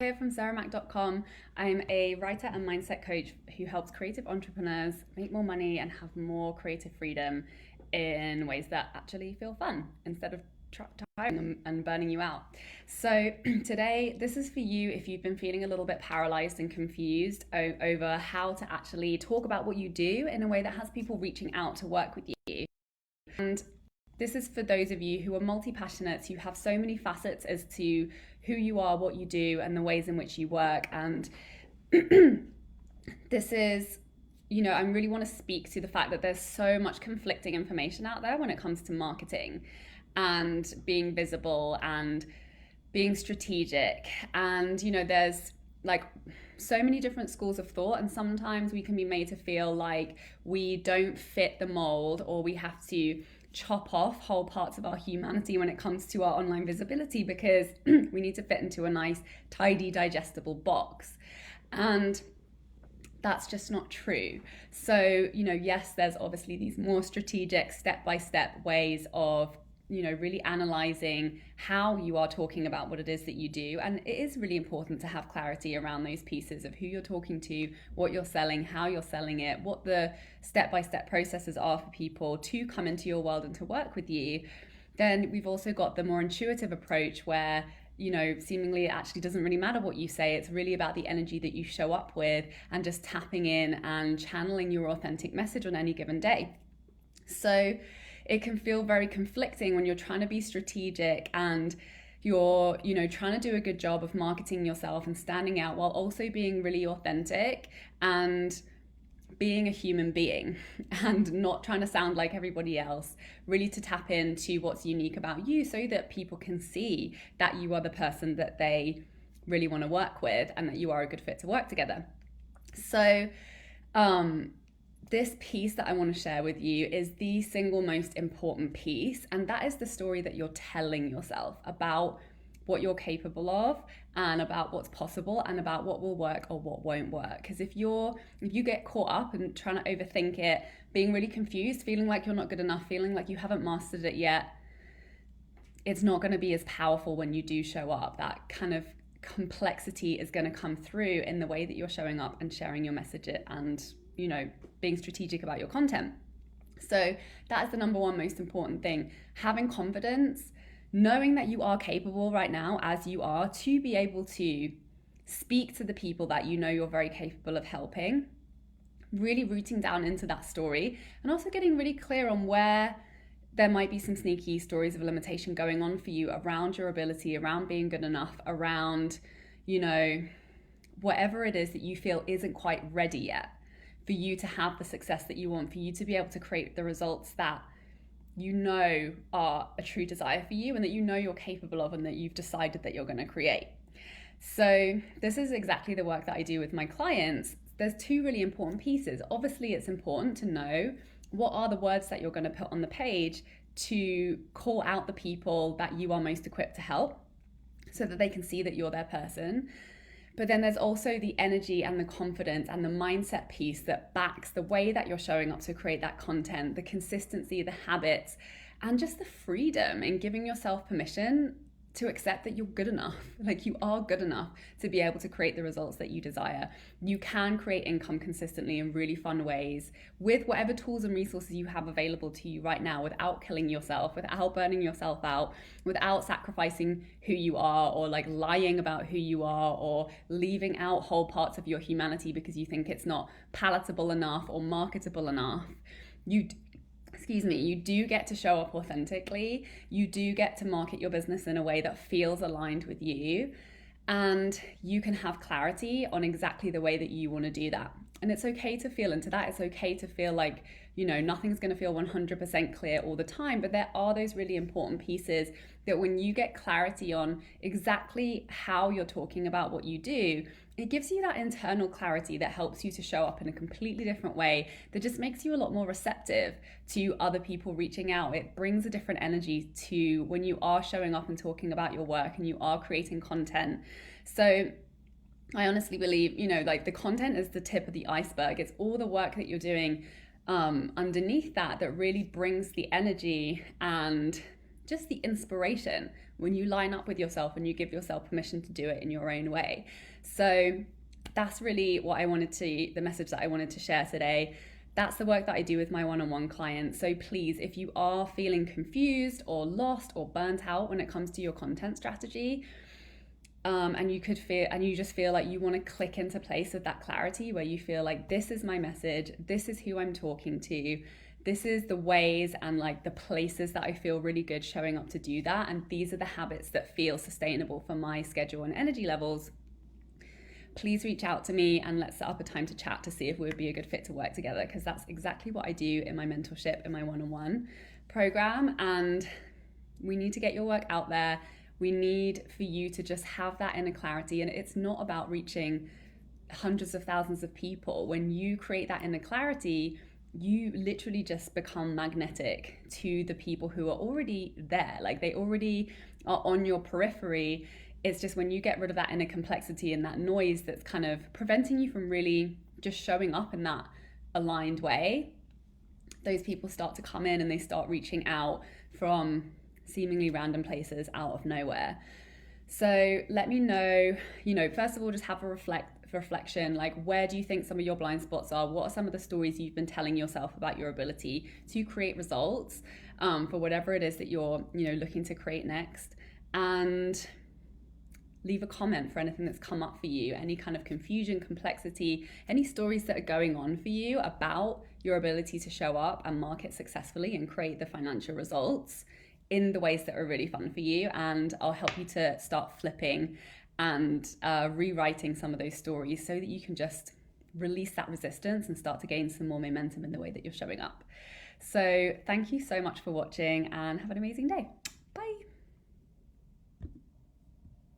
Here from sarahmac.com. I'm a writer and mindset coach who helps creative entrepreneurs make more money and have more creative freedom in ways that actually feel fun instead of tiring and burning you out. So today, this is for you if you've been feeling a little bit paralyzed and confused over how to actually talk about what you do in a way that has people reaching out to work with you. And this is for those of you who are multi-passionates, you have so many facets as to who you are, what you do, and the ways in which you work. And this is, I really want to speak to the fact that there's so much conflicting information out there when it comes to marketing and being visible and being strategic. And, there's like so many different schools of thought, and sometimes we can be made to feel like we don't fit the mold, or we have to chop off whole parts of our humanity when it comes to our online visibility because we need to fit into a nice, tidy, digestible box. And that's just not true. So, yes, there's obviously these more strategic step-by-step ways of really analyzing how you are talking about what it is that you do. And it is really important to have clarity around those pieces of who you're talking to, what you're selling, how you're selling it, what the step-by-step processes are for people to come into your world and to work with you. Then we've also got the more intuitive approach where seemingly it actually doesn't really matter what you say. It's really about the energy that you show up with and just tapping in and channeling your authentic message on any given day. So it can feel very conflicting when you're trying to be strategic and you're, trying to do a good job of marketing yourself and standing out while also being really authentic and being a human being and not trying to sound like everybody else, really to tap into what's unique about you so that people can see that you are the person that they really want to work with and that you are a good fit to work together. So, this piece that I want to share with you is the single most important piece, and that is the story that you're telling yourself about what you're capable of and about what's possible and about what will work or what won't work. Because if you get caught up and trying to overthink it, being really confused, feeling like you're not good enough, feeling like you haven't mastered it yet, it's not going to be as powerful when you do show up. That kind of complexity is going to come through in the way that you're showing up and sharing your message and being strategic about your content. So that is the number one most important thing. Having confidence, knowing that you are capable right now as you are to be able to speak to the people that you're very capable of helping, really rooting down into that story and also getting really clear on where there might be some sneaky stories of limitation going on for you around your ability, around being good enough, around, whatever it is that you feel isn't quite ready yet for you to have the success that you want, for you to be able to create the results that are a true desire for you and that you're capable of and that you've decided that you're going to create. So this is exactly the work that I do with my clients. There's two really important pieces. Obviously, it's important to know what are the words that you're going to put on the page to call out the people that you are most equipped to help so that they can see that you're their person. But then there's also the energy and the confidence and the mindset piece that backs the way that you're showing up to create that content, the consistency, the habits, and just the freedom in giving yourself permission to accept that you're good enough. Like you are good enough to be able to create the results that you desire. You can create income consistently in really fun ways with whatever tools and resources you have available to you right now without killing yourself, without burning yourself out, without sacrificing who you are or like lying about who you are or leaving out whole parts of your humanity because you think it's not palatable enough or marketable enough. You do get to show up authentically. You do get to market your business in a way that feels aligned with you. And you can have clarity on exactly the way that you want to do that. And it's okay to feel into that. It's okay to feel like, nothing's going to feel 100% clear all the time. But there are those really important pieces that when you get clarity on exactly how you're talking about what you do, it gives you that internal clarity that helps you to show up in a completely different way that just makes you a lot more receptive to other people reaching out. It brings a different energy to when you are showing up and talking about your work and you are creating content. So I honestly believe, the content is the tip of the iceberg. It's all the work that you're doing underneath that really brings the energy and just the inspiration when you line up with yourself and you give yourself permission to do it in your own way. So that's really what the message that I wanted to share today. That's the work that I do with my one-on-one clients. So please, if you are feeling confused or lost or burnt out when it comes to your content strategy, and you just feel like you want to click into place with that clarity where you feel like, this is my message, this is who I'm talking to, this is the ways and like the places that I feel really good showing up to do that, and these are the habits that feel sustainable for my schedule and energy levels, please reach out to me and let's set up a time to chat to see if we would be a good fit to work together, because that's exactly what I do in my mentorship, in my one-on-one program. And we need to get your work out there. We need for you to just have that inner clarity. And it's not about reaching hundreds of thousands of people. When you create that inner clarity, you literally just become magnetic to the people who are already there. Like, they already are on your periphery. It's just when you get rid of that inner complexity and that noise that's kind of preventing you from really just showing up in that aligned way, those people start to come in and they start reaching out from seemingly random places out of nowhere. So let me know, first of all, just have a reflection, like, where do you think some of your blind spots are? What are some of the stories you've been telling yourself about your ability to create results for whatever it is that you're looking to create next? And leave a comment for anything that's come up for you, any kind of confusion, complexity, any stories that are going on for you about your ability to show up and market successfully and create the financial results in the ways that are really fun for you. And I'll help you to start flipping and rewriting some of those stories so that you can just release that resistance and start to gain some more momentum in the way that you're showing up. So thank you so much for watching and have an amazing day. Bye.